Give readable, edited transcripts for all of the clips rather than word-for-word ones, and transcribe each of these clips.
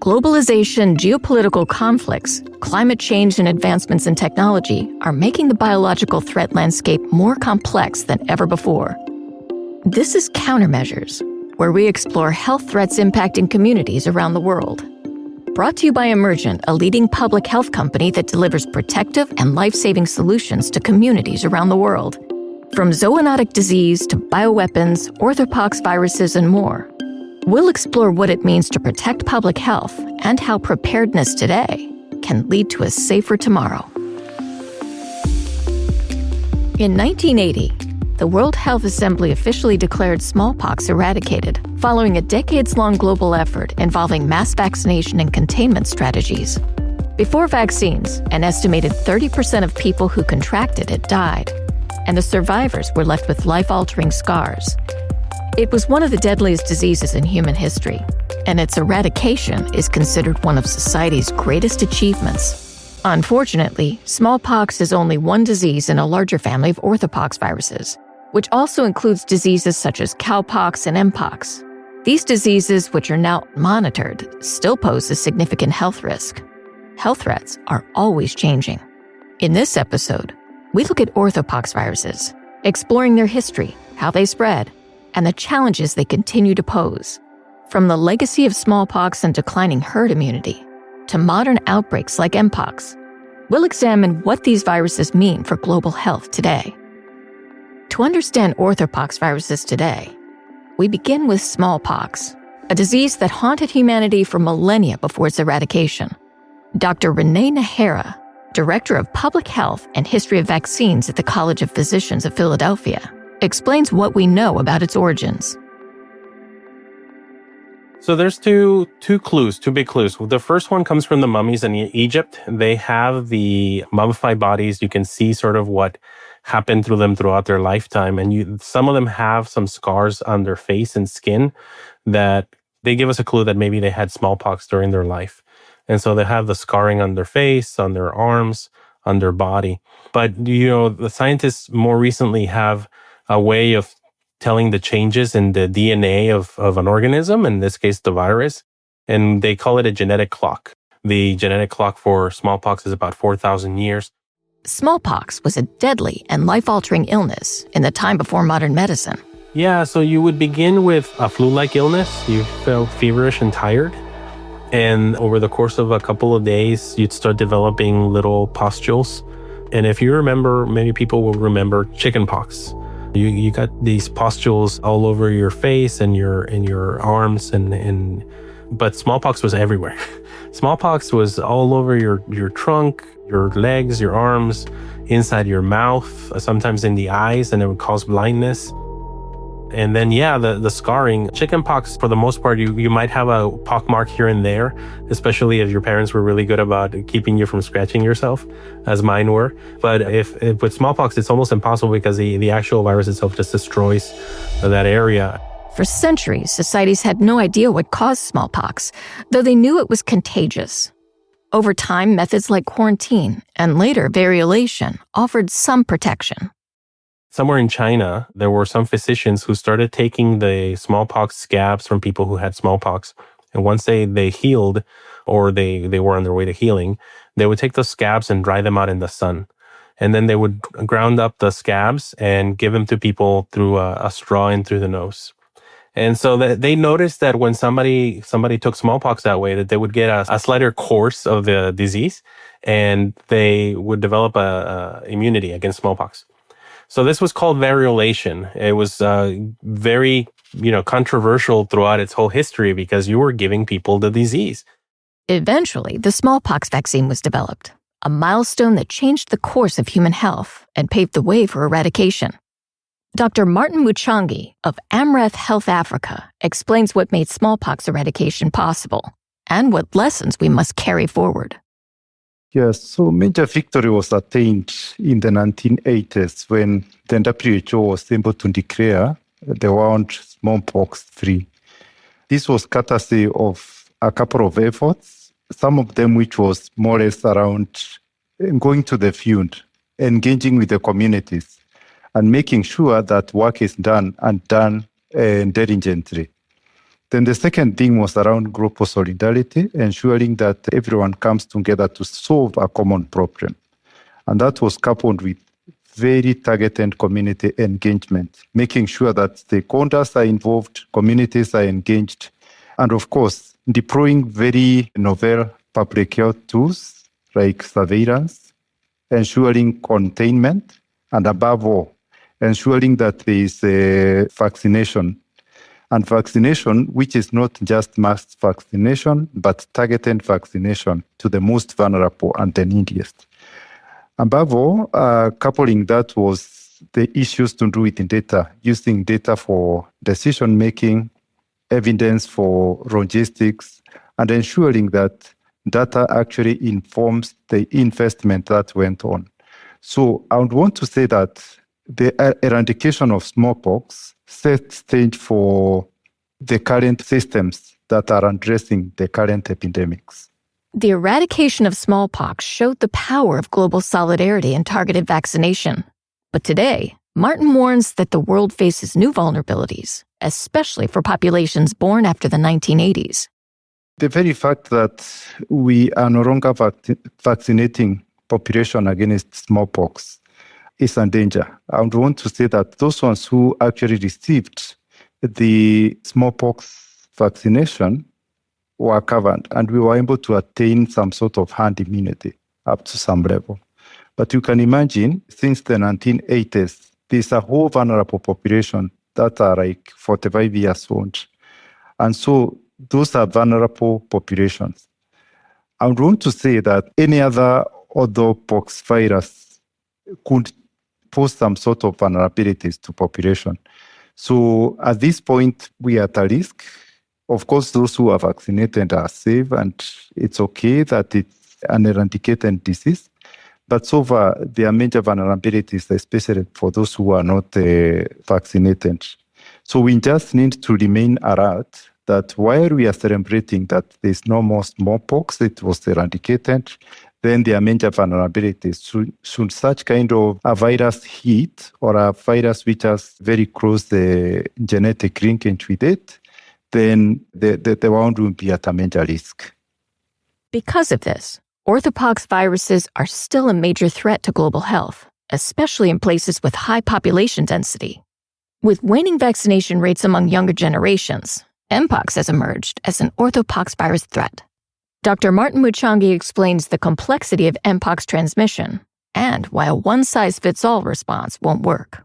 Globalization, geopolitical conflicts, climate change, and advancements in technology are making the biological threat landscape more complex than ever before. This is Countermeasures, where we explore health threats impacting communities around the world. Brought to you by Emergent, a leading public health company that delivers protective and life-saving solutions to communities around the world. From zoonotic disease to bioweapons, orthopoxviruses, and more. We'll explore what it means to protect public health and how preparedness today can lead to a safer tomorrow. In 1980, the World Health Assembly officially declared smallpox eradicated, following a decades-long global effort involving mass vaccination and containment strategies. Before vaccines, an estimated 30% of people who contracted it died, and the survivors were left with life-altering scars. It was one of the deadliest diseases in human history, and its eradication is considered one of society's greatest achievements. Unfortunately, smallpox is only one disease in a larger family of orthopoxviruses, which also includes diseases such as cowpox and Mpox. These diseases, which are now monitored, still pose a significant health risk. Health threats are always changing. In this episode, we look at orthopoxviruses, exploring their history, how they spread, and the challenges they continue to pose. From the legacy of smallpox and declining herd immunity to modern outbreaks like Mpox, we'll examine what these viruses mean for global health today. To understand orthopoxviruses today, we begin with smallpox, a disease that haunted humanity for millennia before its eradication. Dr. Renee Nahara, Director of Public Health and History of Vaccines at the College of Physicians of Philadelphia, explains what we know about its origins. So there's two big clues. The first one comes from the mummies in Egypt. They have the mummified bodies. You can see sort of what happened through them throughout their lifetime. And some of them have some scars on their face and skin that they give us a clue that maybe they had smallpox during their life. And so they have the scarring on their face, on their arms, on their body. But, the scientists more recently have a way of telling the changes in the DNA of an organism, in this case, the virus, and they call it a genetic clock. The genetic clock for smallpox is about 4,000 years. Smallpox was a deadly and life-altering illness in the time before modern medicine. Yeah, so you would begin with a flu-like illness. You felt feverish and tired. And over the course of a couple of days, you'd start developing little pustules. And if you remember, many people will remember chickenpox. You got these pustules all over your face and your arms, but smallpox was everywhere. Smallpox was all over your trunk, your legs, your arms, inside your mouth, sometimes in the eyes, and it would cause blindness. And then, the scarring. Chickenpox, for the most part, you might have a pockmark here and there, especially if your parents were really good about keeping you from scratching yourself, as mine were. But if with smallpox, it's almost impossible because the actual virus itself just destroys that area. For centuries, societies had no idea what caused smallpox, though they knew it was contagious. Over time, methods like quarantine and later variolation offered some protection. Somewhere in China, there were some physicians who started taking the smallpox scabs from people who had smallpox. And once they healed, or they were on their way to healing, they would take those scabs and dry them out in the sun. And then they would ground up the scabs and give them to people through a straw in through the nose. And so they noticed that when somebody took smallpox that way, that they would get a slighter course of the disease, and they would develop a immunity against smallpox. So this was called variolation. It was very, controversial throughout its whole history because you were giving people the disease. Eventually, the smallpox vaccine was developed, a milestone that changed the course of human health and paved the way for eradication. Dr. Martin Muchangi of Amref Health Africa explains what made smallpox eradication possible and what lessons we must carry forward. Yes, so major victory was attained in the 1980s when the WHO was able to declare the world smallpox free. This was courtesy of a couple of efforts, some of them which was more or less around going to the field, engaging with the communities, and making sure that work is done and done diligently. Then the second thing was around global solidarity, ensuring that everyone comes together to solve a common problem. And that was coupled with very targeted community engagement, making sure that stakeholders are involved, communities are engaged, and of course, deploying very novel public health tools like surveillance, ensuring containment, and above all, ensuring that there is a vaccination. And vaccination, which is not just mass vaccination, but targeted vaccination to the most vulnerable and the neediest. Above all, coupling that was the issues to do with data, using data for decision-making, evidence for logistics, and ensuring that data actually informs the investment that went on. So I would want to say that the eradication of smallpox set stage for the current systems that are addressing the current epidemics. The eradication of smallpox showed the power of global solidarity and targeted vaccination. But today, Martin warns that the world faces new vulnerabilities, especially for populations born after the 1980s. The very fact that we are no longer vaccinating population against smallpox is a danger. I would want to say that those ones who actually received the smallpox vaccination were covered, and we were able to attain some sort of herd immunity up to some level. But you can imagine, since the 1980s, there's a whole vulnerable population that are like 45 years old. And so those are vulnerable populations. I would want to say that any other Orthopox virus could pose some sort of vulnerabilities to population. So at this point, we are at a risk. Of course, those who are vaccinated are safe, and it's okay that it's an eradicated disease. But so far, there are major vulnerabilities, especially for those who are not vaccinated. So we just need to remain alert that while we are celebrating that there's no more smallpox, it was eradicated, then there are major vulnerabilities. Should such kind of a virus hit, or a virus which has very close genetic linkage with it, then the world will be at a major risk. Because of this, orthopoxviruses are still a major threat to global health, especially in places with high population density. With waning vaccination rates among younger generations, Mpox has emerged as an orthopoxvirus threat. Dr. Martin Muchangi explains the complexity of Mpox transmission and why a one-size-fits-all response won't work.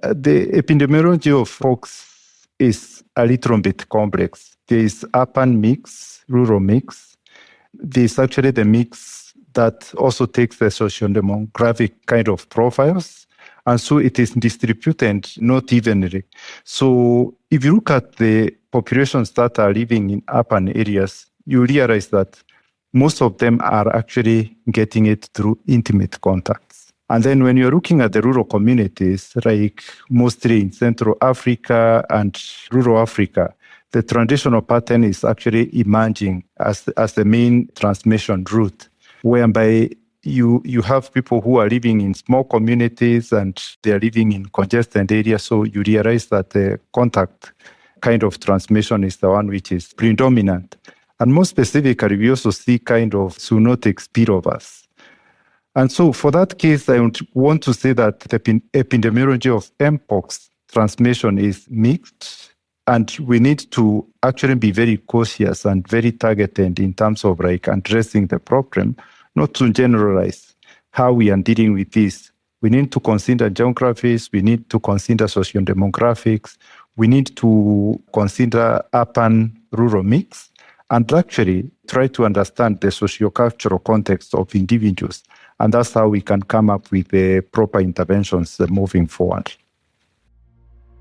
The epidemiology of pox is a little bit complex. There is urban mix, rural mix. There's actually the mix that also takes the socio-demographic kind of profiles. And so it is distributed not evenly. So if you look at the populations that are living in urban areas, you realize that most of them are actually getting it through intimate contacts. And then when you're looking at the rural communities, like mostly in Central Africa and rural Africa, the traditional pattern is actually emerging as the main transmission route, whereby you have people who are living in small communities and they're living in congested areas. So you realize that the contact kind of transmission is the one which is predominant. And more specifically, we also see kind of zoonotic spillovers. And so for that case, I would want to say that the epidemiology of Mpox transmission is mixed, and we need to actually be very cautious and very targeted in terms of like addressing the problem, not to generalize how we are dealing with this. We need to consider geographies, we need to consider socio-demographics, we need to consider urban-rural mix, and actually try to understand the socio-cultural context of individuals. And that's how we can come up with the proper interventions moving forward.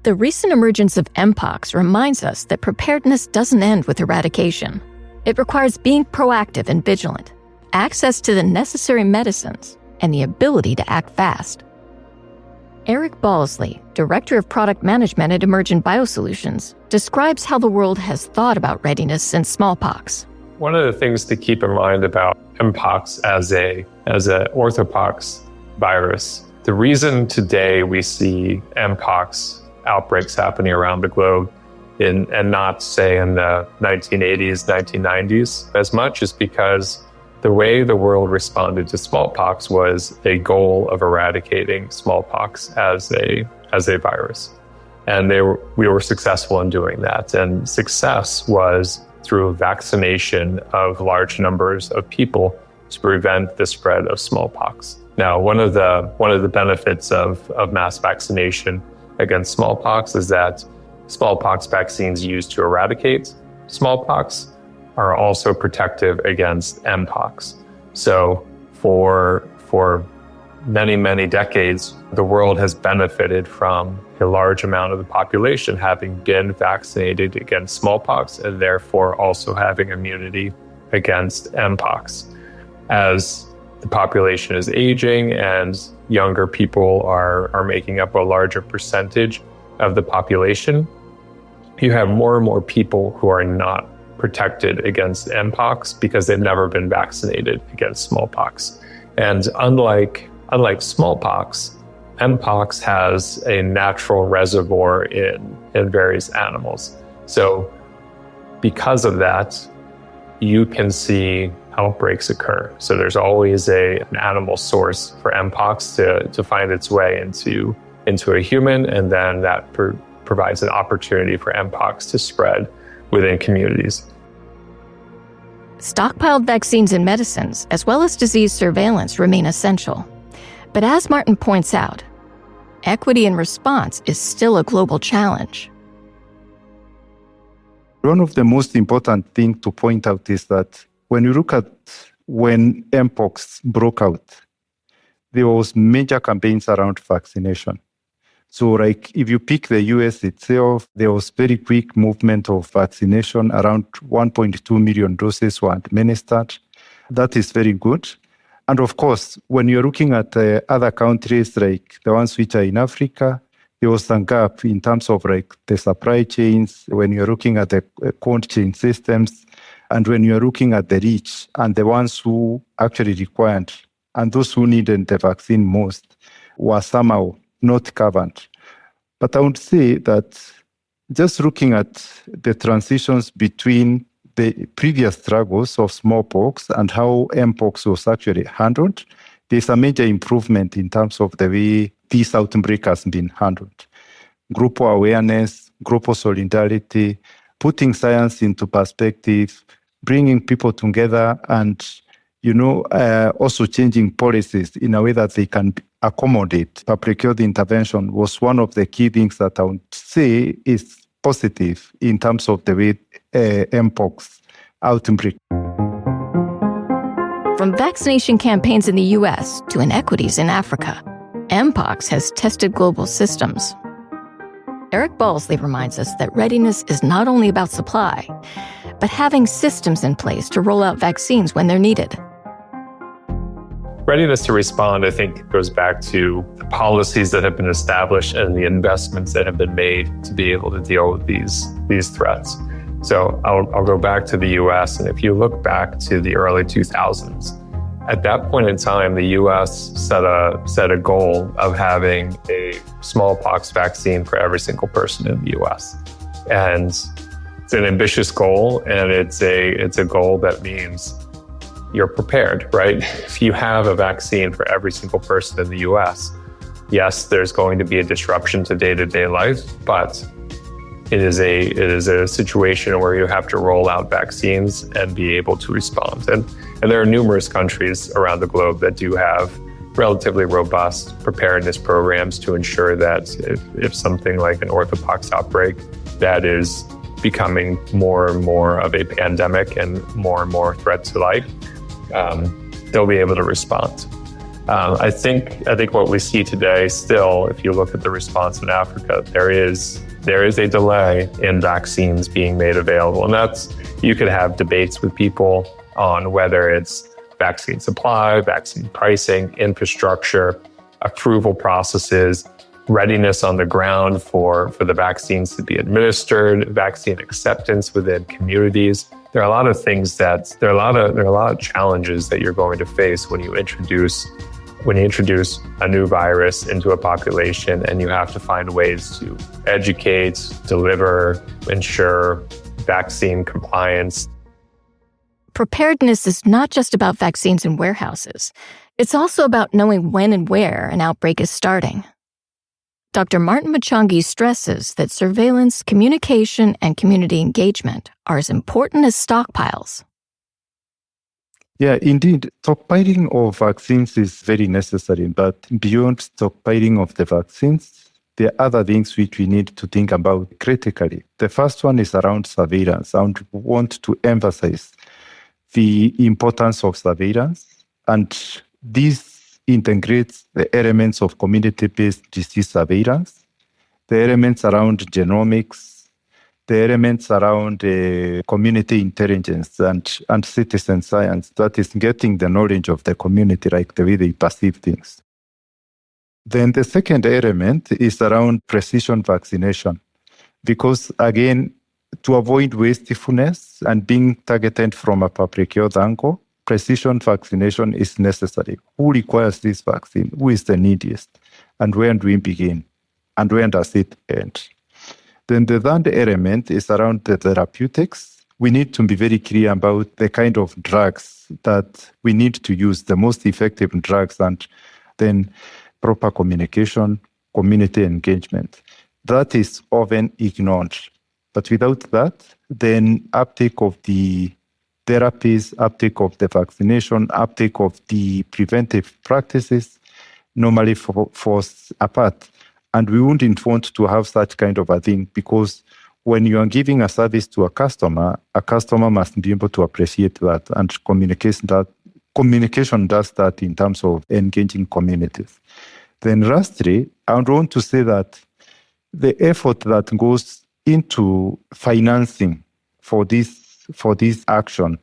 The recent emergence of Mpox reminds us that preparedness doesn't end with eradication. It requires being proactive and vigilant, access to the necessary medicines, and the ability to act fast. Eric Balsley, Director of Product Management at Emergent Biosolutions, describes how the world has thought about readiness since smallpox. One of the things to keep in mind about Mpox as a orthopox virus, the reason today we see Mpox outbreaks happening around the globe and not say in the 1980s, 1990s as much, is because the way the world responded to smallpox was a goal of eradicating smallpox as a virus. And we were successful in doing that. And success was through vaccination of large numbers of people to prevent the spread of smallpox. Now, one of the benefits of mass vaccination against smallpox is that smallpox vaccines used to eradicate smallpox are also protective against Mpox. So for many, many decades, the world has benefited from a large amount of the population having been vaccinated against smallpox and therefore also having immunity against Mpox. As the population is aging and younger people are making up a larger percentage of the population, you have more and more people who are not protected against Mpox because they've never been vaccinated against smallpox. And unlike smallpox, Mpox has a natural reservoir in various animals. So because of that, you can see outbreaks occur. So there's always an animal source for Mpox to find its way into a human, and then that provides an opportunity for Mpox to spread within communities. Stockpiled vaccines and medicines, as well as disease surveillance, remain essential. But as Martin points out, equity in response is still a global challenge. One of the most important things to point out is that when you look at when Mpox broke out, there was major campaigns around vaccination. So like if you pick the US itself, there was very quick movement of vaccination. Around 1.2 million doses were administered. That is very good. And of course, when you're looking at other countries, like the ones which are in Africa, there was some gap in terms of like the supply chains, when you're looking at the cold chain systems, and when you're looking at the reach and the ones who actually required, and those who needed the vaccine most were somehow not covered. But I would say that just looking at the transitions between the previous struggles of smallpox and how Mpox was actually handled, there's a major improvement in terms of the way this outbreak has been handled. Group awareness, group solidarity, putting science into perspective, bringing people together, and also changing policies in a way that they can accommodate public health intervention was one of the key things that I would say is positive in terms of the way Mpox outbreak. From vaccination campaigns in the US to inequities in Africa, Mpox has tested global systems. Eric Balsley reminds us that readiness is not only about supply, but having systems in place to roll out vaccines when they're needed. Readiness to respond, I think, goes back to the policies that have been established and the investments that have been made to be able to deal with these threats. So I'll go back to the US, and if you look back to the early 2000s, at that point in time, the US set a goal of having a smallpox vaccine for every single person in the US. And it's an ambitious goal, and it's a goal that means you're prepared, right? If you have a vaccine for every single person in the US, yes, there's going to be a disruption to day-to-day life, but it is a situation where you have to roll out vaccines and be able to respond. And there are numerous countries around the globe that do have relatively robust preparedness programs to ensure that if something like an orthopox outbreak that is becoming more and more of a pandemic and more threat to life, they'll be able to respond. I think what we see today still, if you look at the response in Africa, there is a delay in vaccines being made available. And that's, you could have debates with people on whether it's vaccine supply, vaccine pricing, infrastructure, approval processes, readiness on the ground for the vaccines to be administered, vaccine acceptance within communities. There are a lot of things there are a lot of challenges that you're going to face when you introduce when you introduce a new virus into a population and you have to find ways to educate, deliver, ensure vaccine compliance. Preparedness is not just about vaccines in warehouses. It's also about knowing when and where an outbreak is starting. Dr. Martin Mchangi stresses that surveillance, communication, and community engagement are as important as stockpiles. Yeah, indeed, stockpiling of vaccines is very necessary, but beyond stockpiling of the vaccines, there are other things which we need to think about critically. The first one is around surveillance. I want to emphasize the importance of surveillance, and this integrates the elements of community-based disease surveillance, the elements around genomics, the elements around community intelligence and citizen science, that is getting the knowledge of the community, like the way they perceive things. Then the second element is around precision vaccination, because again, to avoid wastefulness and being targeted from a public health angle, precision vaccination is necessary. Who requires this vaccine? Who is the neediest? And where do we begin? And where does it end? Then the third element is around the therapeutics. We need to be very clear about the kind of drugs that we need to use, the most effective drugs, and then proper communication, community engagement. That is often ignored. But without that, then uptake of the therapies, uptake of the vaccination, uptake of the preventive practices normally falls apart. And we wouldn't want to have such kind of a thing, because when you are giving a service to a customer must be able to appreciate that, and communication does that in terms of engaging communities. Then lastly, I would want to say that the effort that goes into financing for this action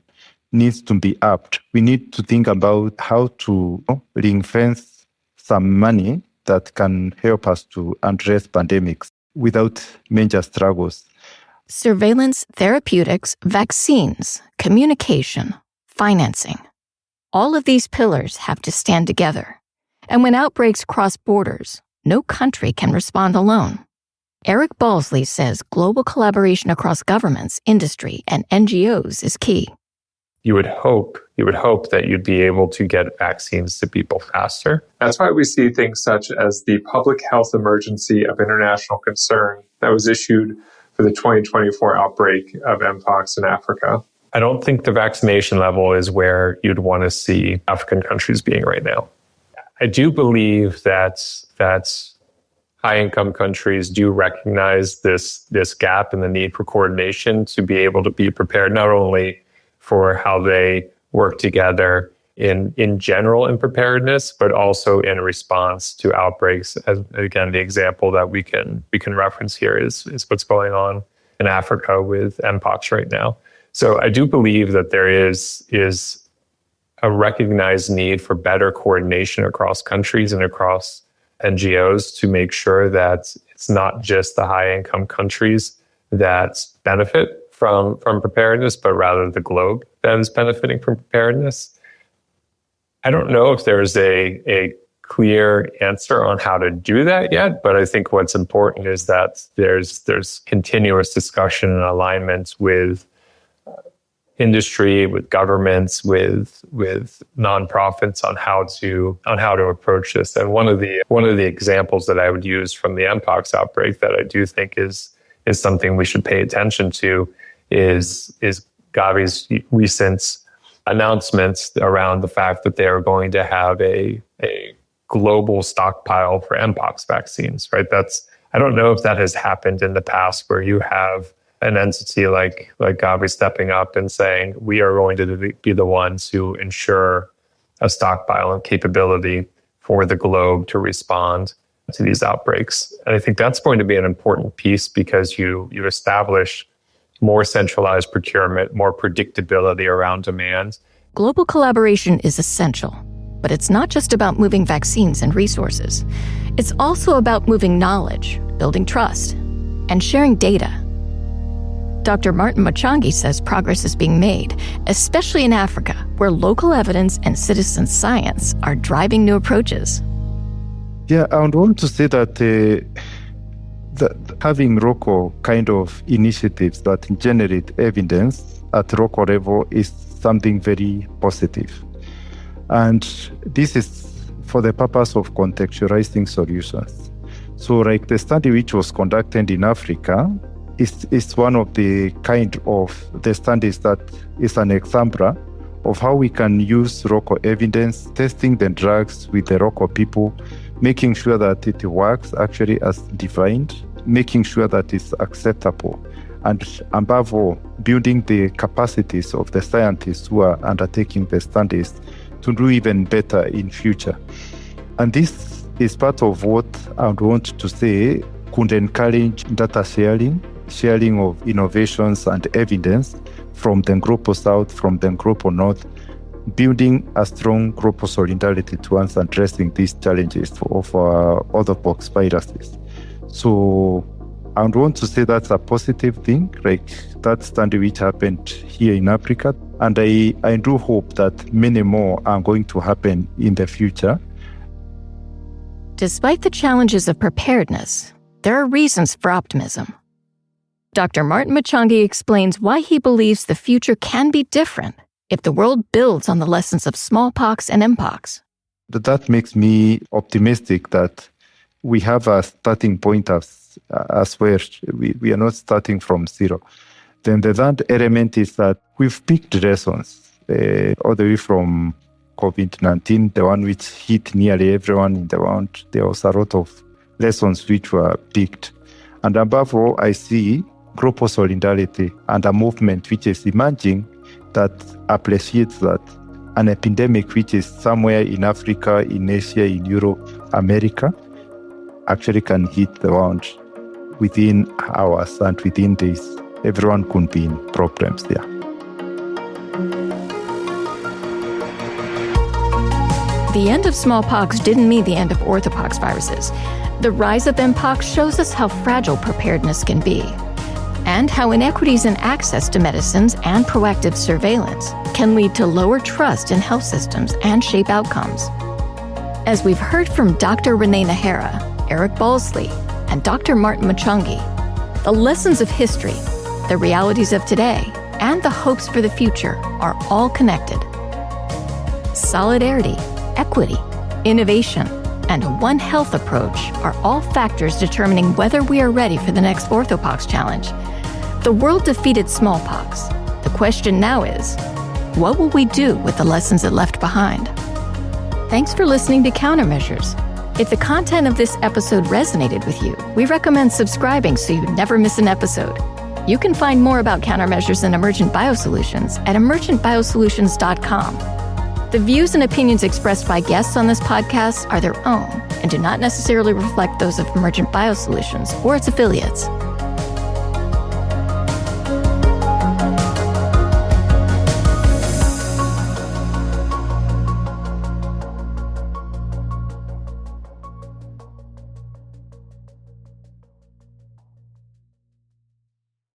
needs to be upped. We need to think about how to ring-fence some money that can help us to address pandemics without major struggles. Surveillance, therapeutics, vaccines, communication, financing. All of these pillars have to stand together. And when outbreaks cross borders, no country can respond alone. Eric Balsley says global collaboration across governments, industry, and NGOs is key. You would hope that you'd be able to get vaccines to people faster. That's why we see things such as the public health emergency of international concern that was issued for the 2024 outbreak of Mpox in Africa. I don't think the vaccination level is where you'd want to see African countries being right now. I do believe that high-income countries do recognize this gap and the need for coordination to be able to be prepared not only for how they work together in general in preparedness, but also in response to outbreaks. As again, the example that we can reference here is what's going on in Africa with Mpox right now. So I do believe that there is a recognized need for better coordination across countries and across NGOs to make sure that it's not just the high-income countries that benefit from preparedness, but rather the globe that is benefiting from preparedness. I don't know if there's a clear answer on how to do that yet, but I think what's important is that there's continuous discussion and alignment with industry, with governments, with nonprofits on how to approach this. And one of the examples that I would use from the Mpox outbreak that I do think is something we should pay attention to is Gavi's recent announcements around the fact that they are going to have a global stockpile for Mpox vaccines, right? I don't know if that has happened in the past where you have an entity like Gavi stepping up and saying, we are going to be the ones who ensure a stockpile and capability for the globe to respond to these outbreaks. And I think that's going to be an important piece because you establish more centralized procurement, more predictability around demand. Global collaboration is essential, but it's not just about moving vaccines and resources. It's also about moving knowledge, building trust, and sharing data. Dr. Martin Mchangi says progress is being made, especially in Africa, where local evidence and citizen science are driving new approaches. Yeah, I would want to say that having local kind of initiatives that generate evidence at local level is something very positive. And this is for the purpose of contextualizing solutions. So like the study which was conducted in Africa is one of the kind of the studies that is an example of how we can use local evidence, testing the drugs with the local people, making sure that it works actually as defined, making sure that it's acceptable, and above all, building the capacities of the scientists who are undertaking the studies to do even better in future. And this is part of what I would want to say could encourage data sharing of innovations and evidence from the global south, from the global north, building a strong global solidarity towards addressing these challenges of orthopox viruses. So I would want to say that's a positive thing, like that study which happened here in Africa. And I do hope that many more are going to happen in the future. Despite the challenges of preparedness, there are reasons for optimism. Dr. Martin Mchangi explains why he believes the future can be different if the world builds on the lessons of smallpox and Mpox. That makes me optimistic that we have a starting point as where we are not starting from zero. Then the third element is that we've picked lessons all the way from COVID-19, the one which hit nearly everyone in the world. There was a lot of lessons which were picked. And above all, I see global solidarity and a movement which is emerging that appreciates that an epidemic which is somewhere in Africa, in Asia, in Europe, America, actually can hit the world within hours, and within days, everyone could be in problems there. The end of smallpox didn't mean the end of orthopoxviruses. The rise of Mpox shows us how fragile preparedness can be, and how inequities in access to medicines and proactive surveillance can lead to lower trust in health systems and shape outcomes. As we've heard from Dr. Renee Nahara, Eric Balsley, and Dr. Martin Mchangi, the lessons of history, the realities of today, and the hopes for the future are all connected. Solidarity, equity, innovation, and a One Health approach are all factors determining whether we are ready for the next Orthopox challenge. The world defeated smallpox. The question now is, what will we do with the lessons it left behind? Thanks for listening to Countermeasures. If the content of this episode resonated with you, we recommend subscribing so you never miss an episode. You can find more about countermeasures and emergent biosolutions at emergentbiosolutions.com. The views and opinions expressed by guests on this podcast are their own and do not necessarily reflect those of Emergent Biosolutions or its affiliates.